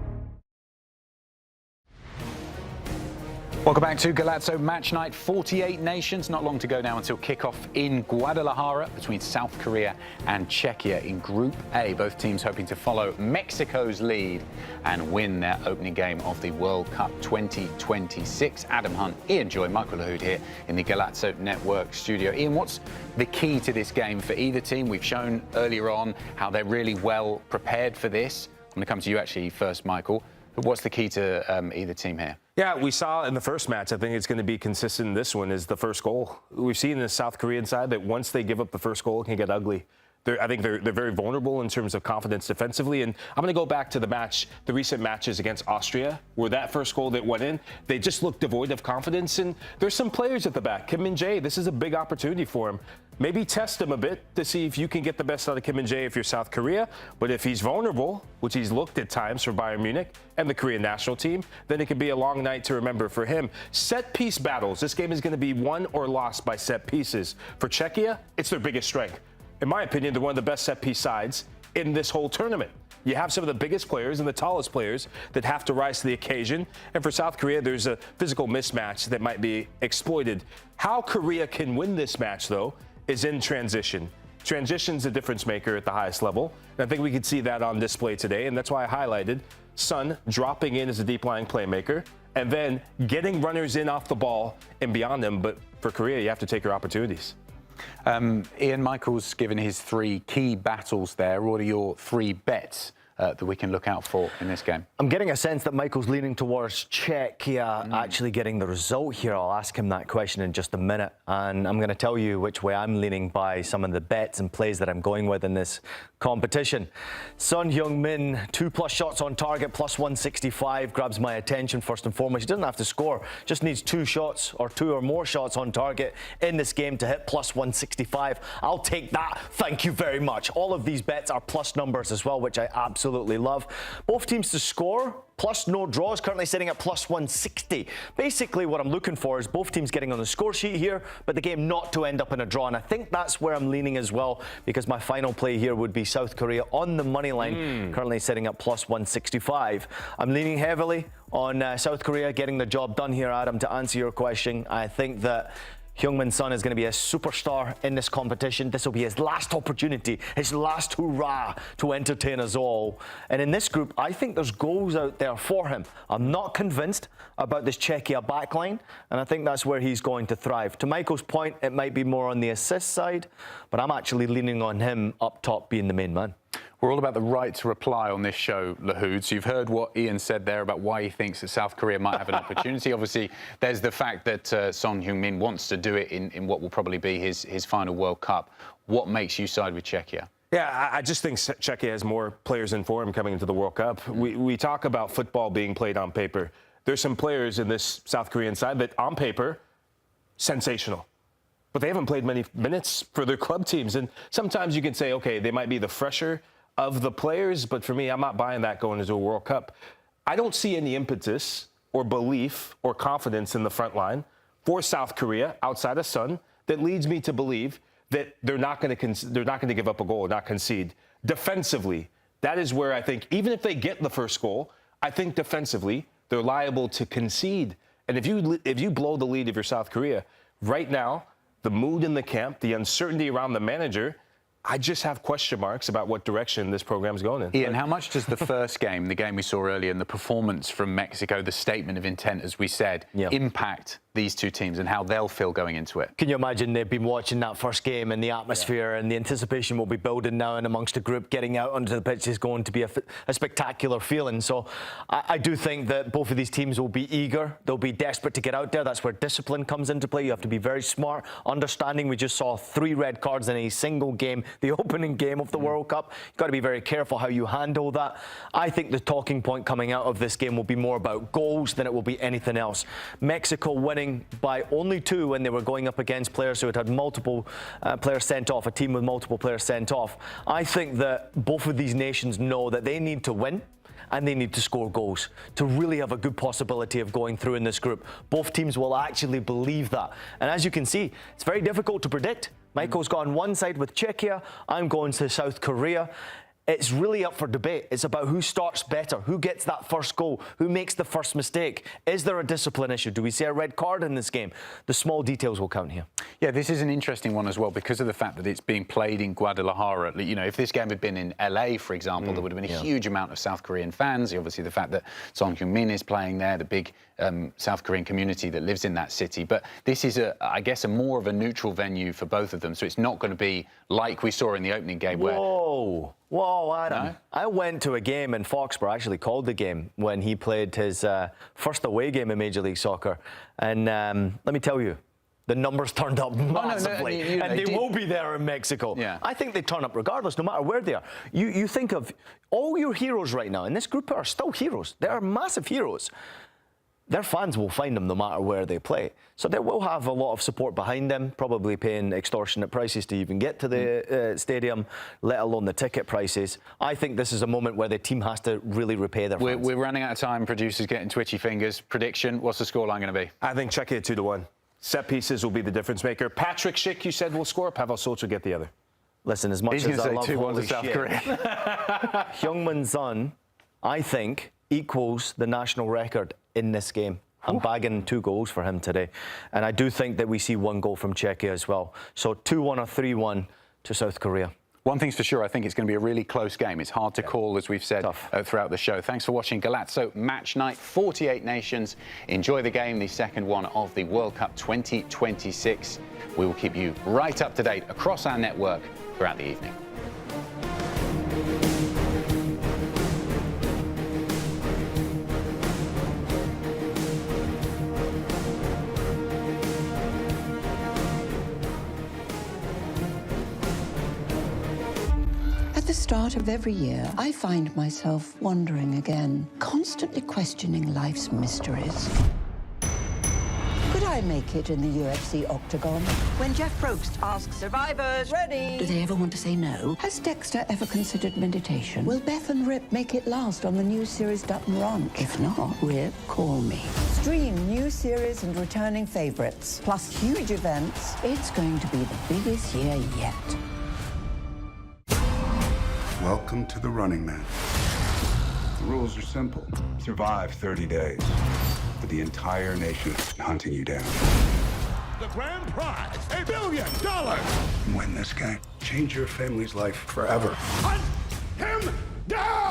Welcome back to Golazo Matchnight. 48 nations, not long to go now until kickoff in Guadalajara between South Korea and Czechia in Group A. Both teams hoping to follow Mexico's lead and win their opening game of the World Cup 2026. Adam Hunt, Ian Joy, Michael Lahoud here in the Golazo Network studio. Ian, what's the key to this game for either team? We've shown earlier on how they're really well prepared for this. I'm going to come to you actually first, Michael. But what's the key to either team here? Yeah, we saw in the first match, I think it's going to be consistent in this one, is the first goal. We've seen in the South Korean side that once they give up the first goal, it can get ugly. I think they're very vulnerable in terms of confidence defensively. And I'm going to go back to the recent matches against Austria, where that first goal that went in, they just looked devoid of confidence. And there's some players at the back. Kim Min-jae, this is a big opportunity for him. Maybe test him a bit to see if you can get the best out of Kim Min-jae if you're South Korea. But if he's vulnerable, which he's looked at times for Bayern Munich and the Korean national team, then it could be a long night to remember for him. Set piece battles. This game is going to be won or lost by set pieces. For Czechia, it's their biggest strength. In my opinion, they're one of the best set-piece sides in this whole tournament. You have some of the biggest players and the tallest players that have to rise to the occasion. And for South Korea, there's a physical mismatch that might be exploited. How Korea can win this match, though, is in transition. Transition's a difference maker at the highest level. And I think we could see that on display today. And that's why I highlighted Son dropping in as a deep-lying playmaker and then getting runners in off the ball and beyond them. But for Korea, you have to take your opportunities. Ian, Michael's given his 3 key battles there. What are your 3 bets that we can look out for in this game? I'm getting a sense that Michael's leaning towards Czechia actually getting the result here. I'll ask him that question in just a minute. And I'm going to tell you which way I'm leaning by some of the bets and plays that I'm going with in this competition. Son Heung-min, 2+ shots on target, +165, grabs my attention first and foremost. He doesn't have to score, just needs 2 shots or 2 or more shots on target in this game to hit +165. I'll take that, thank you very much. All of these bets are plus numbers as well, which I absolutely love. Both teams to score, plus no draws, currently sitting at +160. Basically, what I'm looking for is both teams getting on the score sheet here, but the game not to end up in a draw. And I think that's where I'm leaning as well, because my final play here would be South Korea on the money line, currently sitting at +165. I'm leaning heavily on South Korea getting the job done here, Adam, to answer your question. I think that Heung-min Son is going to be a superstar in this competition. This will be his last opportunity, his last hurrah to entertain us all. And in this group, I think there's goals out there for him. I'm not convinced about this Czechia backline, and I think that's where he's going to thrive. To Michael's point, it might be more on the assist side, but I'm actually leaning on him up top being the main man. We're all about the right to reply on this show, Lahoud. So you've heard what Ian said there about why he thinks that South Korea might have an opportunity. Obviously, there's the fact that Son Heung-min wants to do it in what will probably be his final World Cup. What makes you side with Czechia? Yeah, I just think Czechia has more players in form coming into the World Cup. We talk about football being played on paper. There's some players in this South Korean side that, on paper, sensational. But they haven't played many minutes for their club teams. And sometimes you can say, okay, they might be the fresher of the players, but for me, I'm not buying that going into a World Cup. I don't see any impetus or belief or confidence in the front line for South Korea outside of Son that leads me to believe that they're not going to give up a goal or not concede. Defensively, that is where I think, even if they get the first goal, I think defensively they're liable to concede. And if you blow the lead of your South Korea, right now, the mood in the camp, the uncertainty around the manager, I just have question marks about what direction this program's going in. Ian, how much does the first game, the game we saw earlier, and the performance from Mexico, the statement of intent, as we said, impact these two teams and how they'll feel going into it. Can you imagine they've been watching that first game and the atmosphere and the anticipation will be building now and amongst the group. Getting out onto the pitch is going to be a spectacular feeling. So I do think that both of these teams will be eager. They'll be desperate to get out there. That's where discipline comes into play. You have to be very smart, understanding. We just saw 3 red cards in a single game, the opening game of the World Cup. You've got to be very careful how you handle that. I think the talking point coming out of this game will be more about goals than it will be anything else. Mexico winning by only 2 when they were going up against players who had multiple players sent off, a team with multiple players sent off. I think that both of these nations know that they need to win and they need to score goals to really have a good possibility of going through in this group. Both teams will actually believe that. And as you can see, it's very difficult to predict. Michael's gone one side with Czechia, I'm going to South Korea. It's really up for debate. It's about who starts better, who gets that first goal, who makes the first mistake. Is there a discipline issue? Do we see a red card in this game? The small details will count here. Yeah, this is an interesting one as well because of the fact that it's being played in Guadalajara. You know, if this game had been in LA, for example, there would have been a huge amount of South Korean fans. Obviously, the fact that Song Heung-min is playing there, the big South Korean community that lives in that city. But this is, I guess, a more of a neutral venue for both of them. So it's not going to be like we saw in the opening game where... Whoa, Adam. No? I went to a game in Foxborough, actually called the game, when he played his first away game in Major League Soccer. And let me tell you, the numbers turned up massively. And they will be there in Mexico. Yeah. I think they turn up regardless, no matter where they are. You think of all your heroes right now, in this group are still heroes. They are massive heroes. Their fans will find them no matter where they play. So they will have a lot of support behind them, probably paying extortionate prices to even get to the stadium, let alone the ticket prices. I think this is a moment where the team has to really repay their fans. We're running out of time. Producers getting twitchy fingers. Prediction, what's the scoreline going to be? I think Czechia 2-1. Set pieces will be the difference maker. Patrick Schick, you said, will score. Pavel Soch will get the other. Listen, as much as I love holy South Korea. Heung-min Son, I think, equals the national record in this game. I'm bagging 2 goals for him today. And I do think that we see 1 goal from Czechia as well. So 2-1 or 3-1 to South Korea. One thing's for sure, I think it's going to be a really close game. It's hard to call, as we've said throughout the show. Thanks for watching Golazo Match Night. 48 nations. Enjoy the game, the second one of the World Cup 2026. We will keep you right up to date across our network throughout the evening. At the start of every year, I find myself wondering again, constantly questioning life's mysteries. Could I make it in the UFC octagon? When Jeff Probst asks survivors, ready? Do they ever want to say no? Has Dexter ever considered meditation? Will Beth and Rip make it last on the new series Dutton Ranch? If not, Rip, call me. Stream new series and returning favorites, plus huge events. It's going to be the biggest year yet. Welcome to the Running Man. The rules are simple. Survive 30 days. But the entire nation is hunting you down. The grand prize, $1 billion. Win this game. Change your family's life forever. Hunt him down!